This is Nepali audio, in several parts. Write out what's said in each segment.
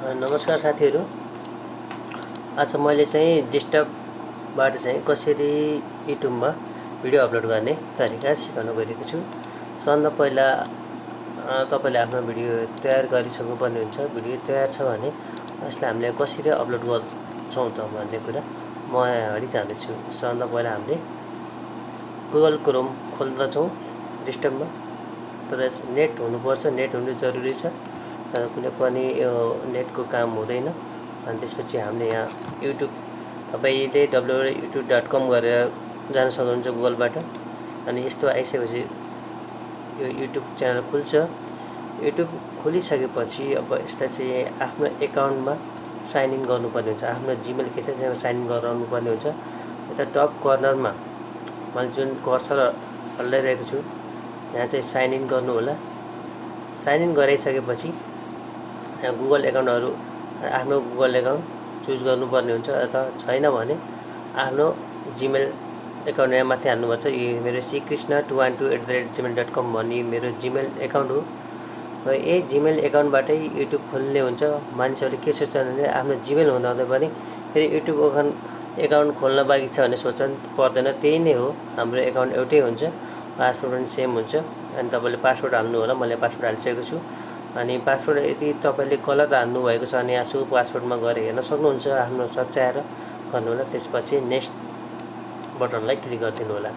नमस्कार साथीहरु। आज मैले चाहिँ डेस्कटपबाट चाहिँ कसरी युट्युबमा भिडियो अपलोड गर्ने तरिका सिकाउन गएको छु। सबभन्दा पहिला तपाईले आफ्नो भिडियो तयार गरिसक्नु पर्ने हुन्छ। भिडियो तयार छ भने यसलाई हामीले कसरी अपलोड गर्छौं त भन्ने कुरा म अगाडि जान्दैछु। सबभन्दा पहिला हामीले गुगल क्रोम खोल्दछौं डेस्कटपमा। तर नेट हुनुपर्छ, नेट हुनु जरुरी छ। कुनै पनि नेटको काम हुँदैन। अनि त्यसपछि हामीले यहाँ युट्युब तपाईले www.youtube.com गरेर जान सक्नुहुन्छ गुगलबाट। अनि यस्तो आइसकेपछि यो युट्युब च्यानल खुल्छ। युट्युब खोलिसकेपछि अब यसलाई चाहिँ आफ्नो एकाउन्टमा साइन इन गर्नुपर्ने हुन्छ। आफ्नो जीमेल के छ त्यसमा साइन इन गराउनु पर्ने हुन्छ। यता टप कर्नरमा मैले जुन कर्सर हल्लाइरहेको छु यहाँ चाहिँ साइन इन गर्नु होला। साइन इन गराइसकेपछि यहाँ गुगल एकाउन्टहरु आफ्नो गुगल एकाउन्ट चुज गर्नुपर्ने हुन्छ। अथवा छैन भने आफ्नो जीमेल एकाउन्ट यहाँ माथि हाल्नुपर्छ। यो मेरो ckrishna212@gmail.com भन्ने मेरो जीमेल एकाउन्ट हो। र यही जीमेल एकाउन्टबाटै युट्युब खोल्ने हुन्छ। मानिसहरूले के सोच्छन् भने आफ्नो जीमेल हुँदा पनि फेरि युट्युब एकाउन्ट खोल्न बाँकी छ भन्ने सोच्छन्। पर्दैन, त्यही नै हो। हाम्रो एकाउन्ट एउटै हुन्छ, पासवर्ड पनि सेम हुन्छ। अनि तपाईले पासवर्ड हाल्नु होला। मैले पासवर्ड हालिसकेको छु। अनि पासवर्ड यदि तपाईले गलत हाल्नु भएको छ भने यहाँ सो पासवर्डमा गएर हेर्न सक्नुहुन्छ। आफ्नो सच्याएर गर्नु होला। त्यसपछि नेक्स्ट बटनलाई क्लिक गरिदिनु होला।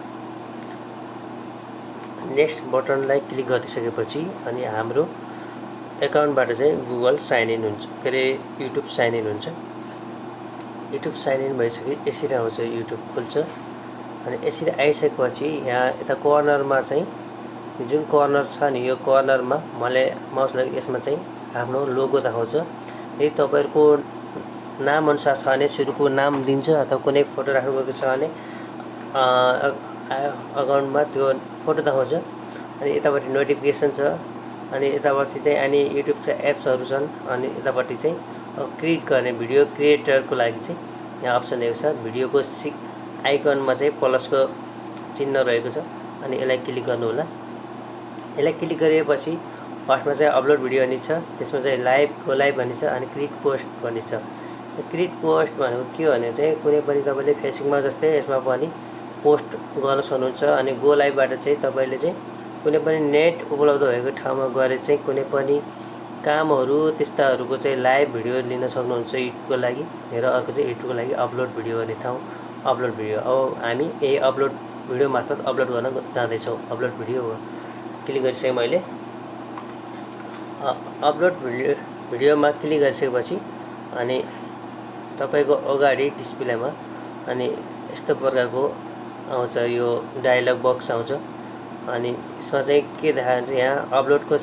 नेक्स्ट बटनलाई क्लिक गरिसकेपछि अनि हाम्रो एकाउन्टबाट चाहिँ गुगल साइन इन हुन्छ, फेरि युट्युब साइन इन हुन्छ। युट्युब साइन इन भइसके यसरी आउँछ, युट्युब खुल्छ। अनि यसरी आइसकेपछि यहाँ यता कर्नरमा चाहिँ जुन कर्नर छ नि यो कर्नरमा मैले माउसलाई यसमा चाहिँ आफ्नो लोगो देखाउँछ। यदि तपाईहरुको नाम अनुसार छ भने सुरुको नाम दिन्छ अथवा कुनै फोटो राख्नुभएको छ भने अकाउन्टमा त्यो फोटो देखाउँछ। अनि यतापट्टि नोटिफिकेसन छ। अनि यतापट्टि चाहिँ अनि युट्युब छ एप्सहरु छन्। अनि यतापट्टि चाहिँ क्रिएट गर्ने भिडियो क्रिएटरको लागि चाहिँ यहाँ अप्सन दिएको छ। भिडियोको आइकनमा चाहिँ प्लसको चिन्ह रहेको छ। अनि यसलाई क्लिक गर्नु होला। यसलाई क्लिक गरेपछि फर्स्टमा चाहिँ अपलोड भिडियो भन्ने छ, त्यसमा चाहिँ गो लाइभ भन्ने छ, अनि क्रिएट पोस्ट भन्ने छ। क्रिएट पोस्ट भनेको के भने चाहिँ कुनै पनि तपाईले फेसबुकमा जस्तै यसमा पनि पोस्ट गर्न सक्नुहुन्छ। अनि गो लाइभबाट चाहिँ तपाईले चाहिँ कुनै पनि नेट उपलब्ध भएको ठाउँमा गएर चाहिँ कुनै पनि कामहरु त्यस्ताहरुको चाहिँ लाइभ भिडियो लिन सक्नुहुन्छ युट्युबको लागि। र अर्को चाहिँ युट्युबको लागि अपलोड भिडियो गर्ने ठाउँ अपलोड भिडियो। अब हामी यही अपलोड भिडियो मार्फत अपलोड गर्न जाँदै छौं। अपलोड भिडियो क्लिक गरिसके मैले अपलोड भिडियोमा क्लिक गरिसकेपछि अनि तपाईको अगाडि डिस्प्लेमा अनि यस्तो प्रकारको आउँछ, यो डायलग बक्स आउँछ। अनि यसमा चाहिँ के देखाइन्छ, यहाँ अपलोडको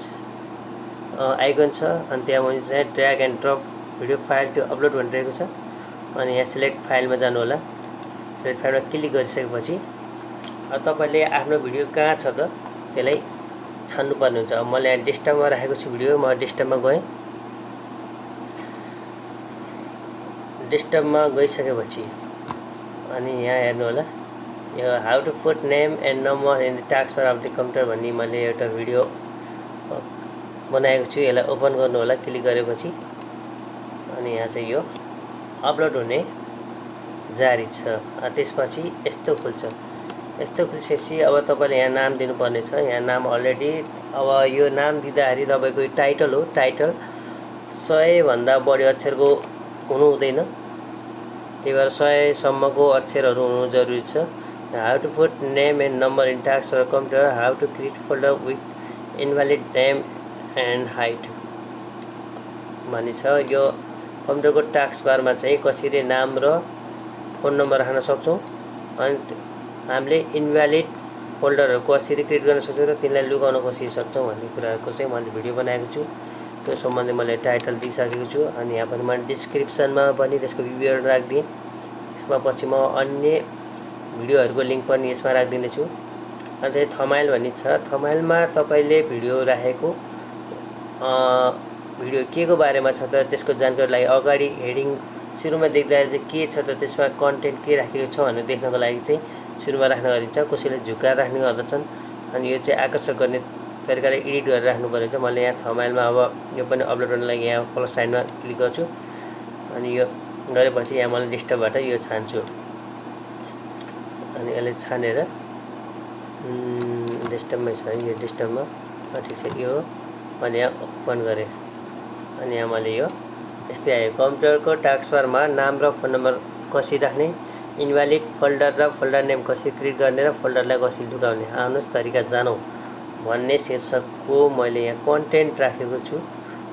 आइकन छ। अनि त्यहाँ मुनि चाहिँ drag and drop video file to upload भनिरहेको छ। अनि यहाँ सिलेक्ट फाइलमा जानु होला। सिलेक्ट फाइलमा क्लिक गरिसकेपछि तपाईले आफ्नो भिडियो कहाँ छ त त्यसलाई छान्नु पर्ने हुन्छ। अब मैले यहाँ डेस्कटपमा राखेको छु भिडियो। म डेस्कटपमा गएँ। डेस्कटपमा गइसकेपछि अनि यहाँ हेर्नु होला, यो how to put name and number in the taskbar of the computer भन्ने मैले एउटा भिडियो बनाएको छु। यसलाई ओपन गर्नु होला क्लिक गरेपछि। अनि यहाँ चाहिँ यो अपलोड हुने जारी छ। त्यसपछि यस्तो खुल्छ। यस्तो खुल्सेपछि अब तपाईले यहाँ नाम दिनुपर्ने छ। यहाँ नाम अलरेडी अब यो नाम दिँदाखेरि तपाईको टाइटल हो। टाइटल 100 भन्दा बढी अक्षरको हुनु हुँदैन। त्यही भएर 100 सम्मको अक्षरहरु हुनु जरुरी छ। How to put name and number in task for computer, how to create folder with invalid name and height भन्ने छ। यो कम्प्युटरको टास्क बारमा चाहिँ कसरी नाम र फोन नम्बर राख्न सक्छौं। अनि हामीले इनभ्यालिड फोल्डरहरु कसरी क्रिएट गर्न सक्छौं र तिनलाई लुकाउन कसरी सक्छौं भन्ने कुराको चाहिँ मैले भिडियो बनाएको छु। त्यो सम्बन्धी मैले टाइटल दिइसकेको छु। अनि यहाँ पनि मैले डिस्क्रिप्सनमा पनि त्यसको विवरण राख्दिए। यसमा पछि म अन्य भिडियोहरुको लिंक पनि यसमा राख्दिने छु। अनि थम्बनेल भन्ने छ। थम्बनेलमा तपाईले भिडियो राखेको भिडियो केको बारेमा छ त त्यसको जानकारी लागि अगाडि हेडिङ सुरुमा देख्दा चाहिँ के छ त त्यसमा कन्टेन्ट के राखेको छ भनेर देख्नको लागि चाहिँ सुरुमा राख्न गरिन्छ। कसैले झुकाएर राख्ने गर्दछन्। अनि यो चाहिँ आकर्षक गर्ने कहिले कहिले एडिट गरेर राख्नु पर्यो हुन्छ। मैले यहाँ थम्बनेलमा अब यो पनि अपलोड गर्नको लागि यहाँ प्लस साइनमा क्लिक गर्छु अनि यो गरेपछि यहाँ मैले डेस्कटपबाट यो छान्छु अनि यसले छानेर डेस्कटपमै छ यो डेस्कटपमा ठिक छ। यो मैले यहाँ ओपन गरेँ अनि यहाँ मैले यो यस्तै आयो। कम्प्युटरको टास्कबारमा नाम र फोन नम्बर कसरी राख्ने, इन्भ्यालिड फोल्डर र फोल्डर नेम कसरी क्रिएट गर्ने र फोल्डरलाई कसरी लुकाउने, आउनुहोस् तरिका जानौँ भन्ने शीर्षकको मैले यहाँ कन्टेन्ट राखेको छु।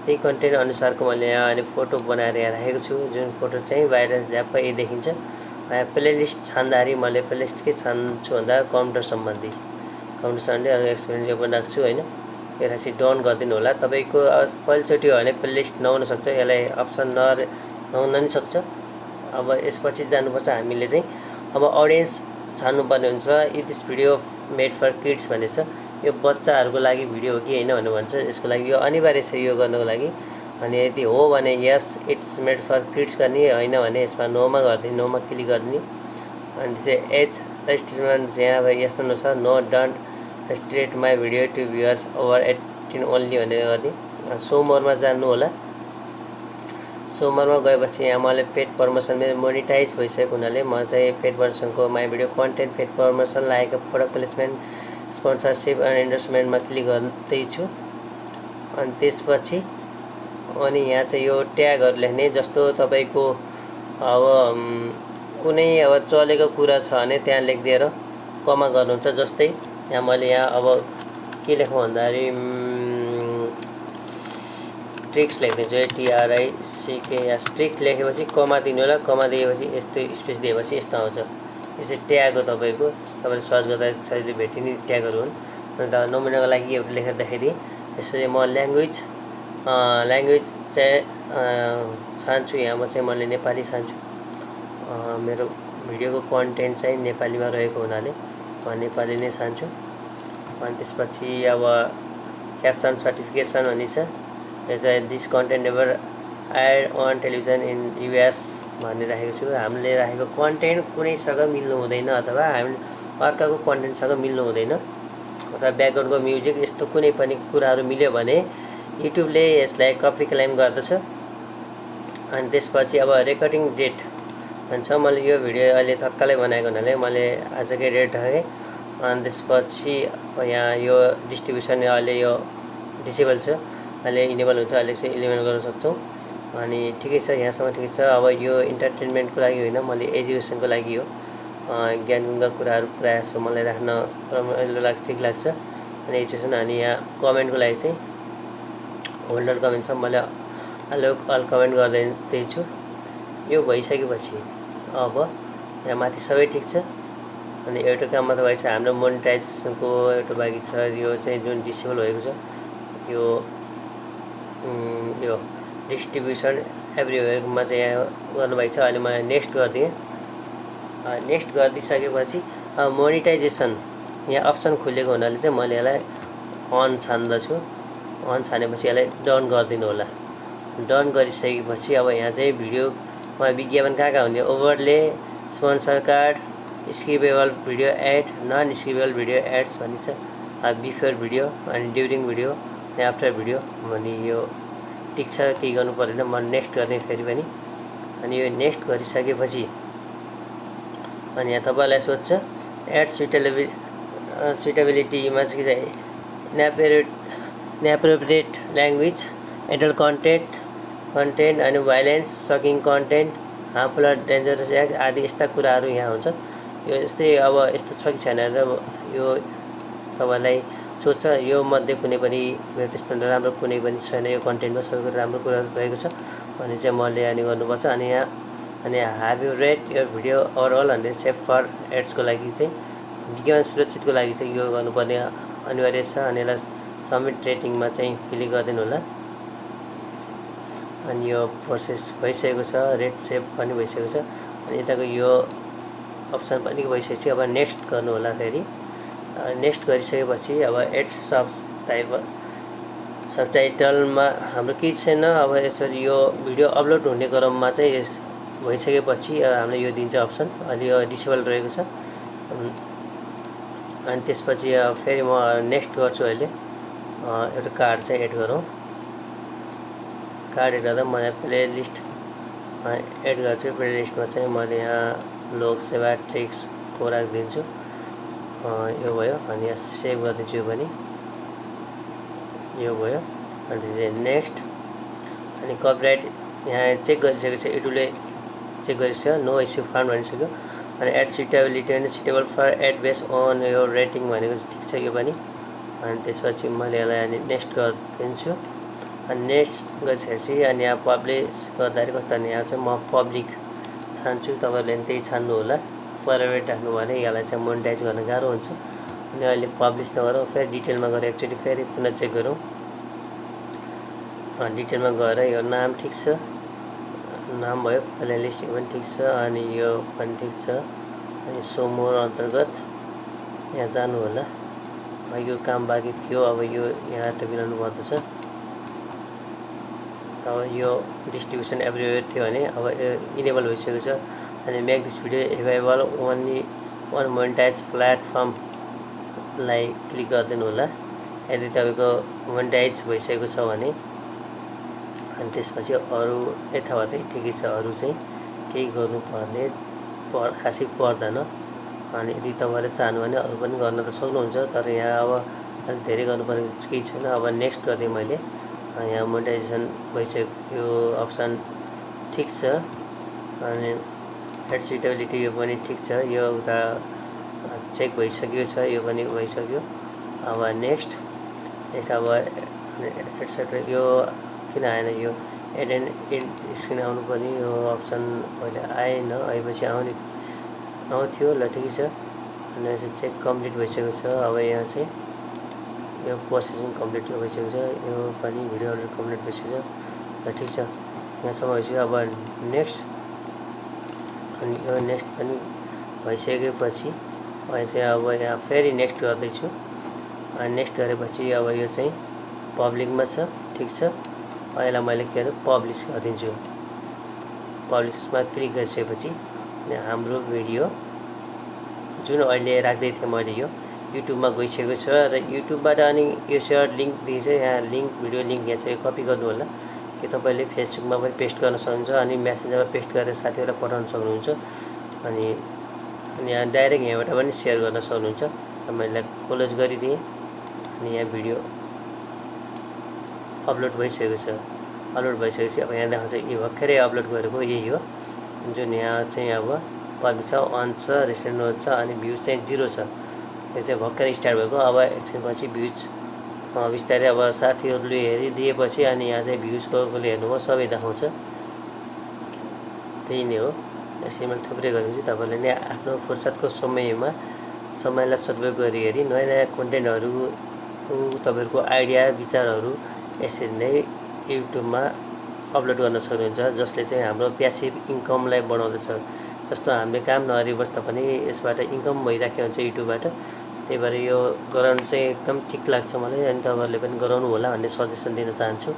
त्यही कन्टेन्ट अनुसारको मैले यहाँ अहिले फोटो बनाएर यहाँ राखेको छु, जुन फोटो चाहिँ बाहिर झ्याप्पै देखिन्छ। यहाँ प्लेलिस्ट छान्दाखेरि मैले प्लेलिस्ट के छान्छु भन्दा कम्प्युटर सम्बन्धी अरू एक्सपिरियन्स पनि राख्छु होइन। यो राशि डन गरिदिनु होला। तपाईँको पहिलोचोटि हो भने प्लेलिस्ट नहुन सक्छ, यसलाई अप्सन नहुन नि सक्छ। अब यसपछि जानुपर्छ हामीले चाहिँ अब अडियन्स छान्नुपर्ने हुन्छ। This video made for kids भन्ने छ, यो बच्चाहरूको लागि भिडियो हो कि होइन भनेर भन्छ। यसको लागि यो अनिवार्य छ यो गर्नको लागि। अनि यदि हो भने यस इट्स मेड फर किड्स गर्ने, होइन भने यसमा नोमा गरिदिने, नोमा क्लिक गरिदिने। अनि चाहिँ एज रेस्ट्रिक्सन यहाँ अब यस्तो न छ, no don't restrict my video to viewers over 18 only भनेर गर्ने। सो मोरमा जान्नु होला। सो मोरमा गएपछि यहाँ मैले पेड प्रमोसन मेरो मोनिटाइज भइसकेको हुनाले म चाहिँ पेड प्रमोसनको my video content paid promotion लागेको प्रोडक्ट प्लेसमेन्ट स्पोन्सरसिप एन्ड इन्डोर्समेन्टमा क्लिक गर्दैछु। अनि त्यसपछि अनि यहाँ चाहिँ यो ट्यागहरू लेख्ने, जस्तो तपाईँको अब कुनै अब चलेको कुरा छ भने त्यहाँ लेखिदिएर कमा गर्नुहुन्छ। जस्तै यहाँ मैले यहाँ अब के लेखौँ भन्दाखेरि ट्रिक्स लेखिदिन्छु है, TRICKS ट्रिक्स लेखेपछि कमा दिनु होला। कमा दिएपछि यस्तो स्पेस दिएपछि यस्तो आउँछ। यो चाहिँ ट्याग हो तपाईँको, तपाईँले सर्च गर्दा सजिलै भेटिने ट्यागहरू हुन्। अन्त नमुनाको लागि एउटा लेखेर देखाइदिएँ। त्यसपछि म ल्याङ्ग्वेज चाहिँ छान्छु। यहाँ म चाहिँ मैले नेपाली छान्छु। मेरो भिडियोको कन्टेन्ट चाहिँ नेपालीमा रहेको हुनाले म नेपाली नै छान्छु। अनि त्यसपछि अब क्याप्सन सर्टिफिकेसन भन्ने छ, यो चाहिँ this content never aired on television in US भन्ने राखेको छु। हामीले राखेको कन्टेन्ट कुनैसँग मिल्नु हुँदैन अथवा हामी अर्काको कन्टेन्टसँग मिल्नु हुँदैन अथवा ब्याकग्राउन्डको म्युजिक यस्तो कुनै पनि कुराहरू मिल्यो भने युट्युबले यसलाई कपी क्लेम गर्दछ। अनि त्यसपछि अब रेकर्डिङ डेट भन्छ। मैले यो भिडियो अहिले तत्कालै बनाएको हुनाले मैले आजकै डेट राखेँ। अनि त्यसपछि यहाँ यो डिस्ट्रिब्युसन अहिले यो डिसेबल छ, अहिले इनेबल हुन्छ, अहिले चाहिँ इलिमिनेट गर्न सक्छौँ। अनि ठिकै छ, यहाँसम्म ठिकै छ। अब यो इन्टरटेनमेन्टको लागि होइन, मैले एजुकेसनको लागि हो। ज्ञानका कुराहरू प्रायः जस्तो मलाई राख्न रमाइलो ठिक लाग्छ। अनि एजुकेसन अनि यहाँ कमेन्टको लागि चाहिँ होल्डर कमेन्ट छ, मैले अल कमेन्ट गर्दैछु। यो भइसकेपछि अब यहाँ माथि सबै ठिक छ। अनि एउटा काम मात्र बाँकी छ, हाम्रो मोनिटाइजेसनको एउटा बाँकी छ। यो चाहिँ जुन डिसेबल भएको छ यो डिस्ट्रिब्युसन एभ्रिवेयरमा चाहिँ यहाँ गर्नु भएको छ। अहिले मैले नेक्स्ट गरिदिएँ। नेक्स्ट गरिदिइसकेपछि मोनिटाइजेसन यहाँ अप्सन खुलेको हुनाले चाहिँ मैले यसलाई अन छान्दछु। अन छानेपछि यसलाई डन गरिदिनु होला। डन गरिसकेपछि अब यहाँ चाहिँ भिडियोमा विज्ञापन कहाँ हुने, overlay, sponsor card, skippable video ad, non skippable video ads भन्ने छ। बिफोर भिडियो अनि ड्युरिङ भिडियो अनि आफ्टर भिडियो भने यो ठिक छ, केही गर्नु परेन। म नेक्स्ट गर्ने फेरि पनि। अनि यो नेक्स्ट गरिसकेपछि अनि यहाँ तपाईँलाई सोध्छ एड सुइटेबिलिटीमा चाहिँ के छ, इनएप्रोप्रिएट ल्याङ्ग्वेज, एडल्ट कन्टेन्ट अनि violence, sucking content, harmful dangerous act आदि यस्ता कुराहरू यहाँ हुन्छ। यो यस्तै अब यस्तो छ कि छैन र यो तपाईँलाई सोध्छ। यो मध्ये कुनै पनि त्यस्तो नराम्रो कुनै पनि छैन, यो कन्टेन्टमा सबै कुरा राम्रो कुरा रहेको छ भने चाहिँ मैले अनि गर्नुपर्छ। अनि यहाँ हेभ यु रेट यो भिडियो ओभरअल भन्ने सेफ फर एड्सको लागि चाहिँ विज्ञापन सुरक्षितको लागि चाहिँ यो गर्नुपर्ने अनिवार्य छ। अनि यसलाई सबमिट रेटिङमा चाहिँ क्लिक गरिदिनु होला। अनि यो प्रोसेस भइसकेको छ, रेट सेभ पनि भइसकेको छ। अनि यताको यो अप्सन पनि भइसकेपछि अब नेक्स्ट गर्नु होला। फेरि नेक्स्ट गरिसकेपछि अब एड्स सबटाइटलमा हाम्रो केही छैन। अब यसरी यो भिडियो अपलोड हुने क्रममा चाहिँ यस भइसकेपछि हामीलाई यो दिन्छ अप्सन। अहिले यो डिसेबल रहेको छ। अनि त्यसपछि फेरि म नेक्स्ट गर्छु अहिले। एउटा कार्ड चाहिँ एड गरौँ। कार्ड एड गर्दा म यहाँ प्लेलिस्ट एड गर्छु। प्लेलिस्टमा चाहिँ मैले यहाँ लोकसेवा ट्रिक्सको राखिदिन्छु। यो भयो अनि यहाँ सेभ गरिदिन्छु। यो पनि यो भयो। अनि चाहिँ नेक्स्ट अनि कपिराइट यहाँ चेक गरिसकेको छ। युट्युबले चेक गरिसक्यो, नो इस्यु फाउन्ड भनिसक्यो। अनि एड सुटेबिलिटी अनि suitable for ad base on यो रेटिङ भनेको ठिक छ यो पनि। अनि त्यसपछि मैले यसलाई अनि नेक्स्ट गरिदिन्छु। अनि नेक्स्ट गरिसकेपछि अनि यहाँ पब्लिस गर्दाखेरि कस्तो भने यहाँ चाहिँ म पब्लिक छान्छु। तपाईँहरूले पनि त्यही छान्नु होला। प्राइभेट राख्नु भने यसलाई चाहिँ मोनिटाइज गर्न गाह्रो हुन्छ। अनि अहिले पब्लिस नगरौँ, फेरि डिटेलमा गएर एकचोटि फेरि पुनः चेक गरौँ। डिटेलमा गएर यो नाम ठिक छ, नाम भयो। प्लेलिस्ट यो पनि ठिक छ अनि यो पनि ठिक छ। अनि सो मोर अन्तर्गत यहाँ जानु होला। यो काम बाँकी थियो, अब यो यहाँ त मिलाउनु पर्दछ। अब यो डिस्ट्रिब्युसन एभ्रिवेयर थियो भने अब इनेबल भइसकेको छ। अनि make this video available only on monetize प्लेटफर्मलाई क्लिक गरिदिनु होला यदि तपाईँको मोनिटाइज भइसकेको छ भने। अनि त्यसपछि अरू यथावतै ठिकै छ, अरू चाहिँ केही गर्नुपर्ने खासै पर्दैन। अनि यदि तपाईँले चाहनु भने अरू पनि गर्न त सक्नुहुन्छ, तर यहाँ अब अलिक धेरै गर्नुपर्ने केही छैन। अब नेक्स्ट गरिदिएँ मैले। यहाँ मोनिटाइजेसन भइसक्यो, यो अप्सन ठिक छ। अनि एड सुटेबिलिटी यो पनि ठिक छ, यो उता चेक भइसक्यो छ, यो पनि भइसक्यो। अब नेक्स्ट अब एटसेट्रा यो किन आएन, यो एड एन्ड एड स्क्रिन आउनु पर्ने यो अप्सन अहिले आएन, आएपछि आउँथ्यो। ल ठिकै छ। अनि चाहिँ चेक कम्प्लिट भइसकेको छ। अब यहाँ चाहिँ यो प्रोसेसिङ कम्प्लिट भइसकेको छ, यो पनि भिडियो अर्डर कम्प्लिट भइसकेको छ। ल ठिक छ, यहाँसम्म भइसक्यो। अब नेक्स्ट अनि यो नेक्स्ट पनि भइसकेपछि अहिले चाहिँ अब यहाँ फेरि नेक्स्ट गर्दैछु। अनि नेक्स्ट गरेपछि अब यो चाहिँ पब्लिकमा छ, ठिक छ। अहिले मैले के गर्छु, पब्लिस गरिदिन्छु। पब्लिसमा क्लिक गरिसकेपछि हाम्रो भिडियो जुन अहिले राख्दै थिएँ मैले यो युट्युबमा गइसकेको छ। र युट्युबबाट अनि यो सेयर लिङ्क दिएछ, यहाँ लिङ्क भिडियो लिङ्क यहाँ चाहिँ कपी गर्नु होला कि तपाईँले फेसबुकमा पनि पेस्ट गर्न सक्नुहुन्छ। अनि मेसेन्जरमा पेस्ट गरेर साथीहरूलाई पठाउन सक्नुहुन्छ। अनि यहाँ डाइरेक्ट यहाँबाट पनि सेयर गर्न सक्नुहुन्छ। मैले क्लोज गरिदिएँ। अनि यहाँ भिडियो अपलोड भइसकेको छ। अपलोड भइसकेपछि अब यहाँ देखाउँछ यो भर्खरै अपलोड गरेको यही हो, जुन यहाँ चाहिँ अब पब्लिक छ, अन छ, रेस्टुरेन्ट छ अनि भ्युज चाहिँ 0 छ। यो चाहिँ भर्खरै स्टार्ट भएको। अब एकछिनपछि भ्युज बिस्तारै अब साथीहरूले हेरिदिएपछि अनि यहाँ चाहिँ भ्युज कसले हेर्नुभयो सबै देखाउँछ। त्यही नै हो। यसरी मैले थुप्रै गरेपछि तपाईँले नै आफ्नो फुर्सदको समयलाई सदुपयोग गरी हेरी नयाँ नयाँ कन्टेन्टहरू तपाईँहरूको आइडिया विचारहरू यसरी नै युट्युबमा अपलोड गर्न सक्नुहुन्छ, जसले चाहिँ हाम्रो प्यासिभ इन्कमलाई बढाउँदछ। जस्तो हामीले काम नगरी बस्दा पनि यसबाट इन्कम भइराखेको हुन्छ युट्युबबाट। त्यही भएर यो गराउनु चाहिँ एकदम ठिक लाग्छ मलाई। अनि तपाईँहरूले पनि गराउनु होला भन्ने सजेसन दिन चाहन्छु।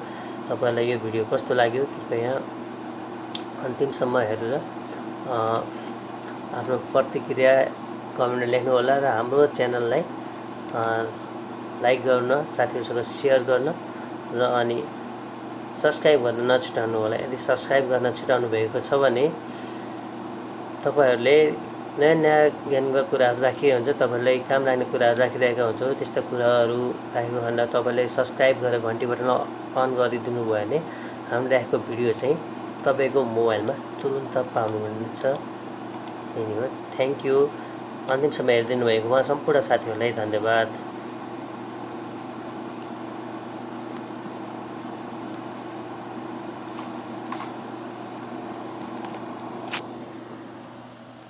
तपाईँलाई यो भिडियो कस्तो लाग्यो कृपया अन्तिमसम्म हेरेर आफ्नो प्रतिक्रिया कमेन्टमा लेख्नु होला। र हाम्रो च्यानललाई लाइक गर्न, साथीहरूसँग सेयर गर्न र अनि सब्सक्राइब गर्न नछुटाउनु होला। यदि सब्सक्राइब गर्न छुटाउनु भएको छ भने तपाईँहरूले नयाँ नयाँ ज्ञानका कुराहरू राखिएको हुन्छ, तपाईँहरूलाई काम लाग्ने कुराहरू राखिरहेका हुन्छौँ। त्यस्ता कुराहरू राखेको खण्ड तपाईँले सब्सक्राइब गरेर घन्टी बटन अन गरिदिनु भयो भने हामीले राखेको भिडियो चाहिँ तपाईँको मोबाइलमा तुरुन्त पाउनुहुन्छ। त्यही हो। Thank you. अन्तिमसम्म हेरिदिनु भएकोमा सम्पूर्ण साथीहरूलाई धन्यवाद।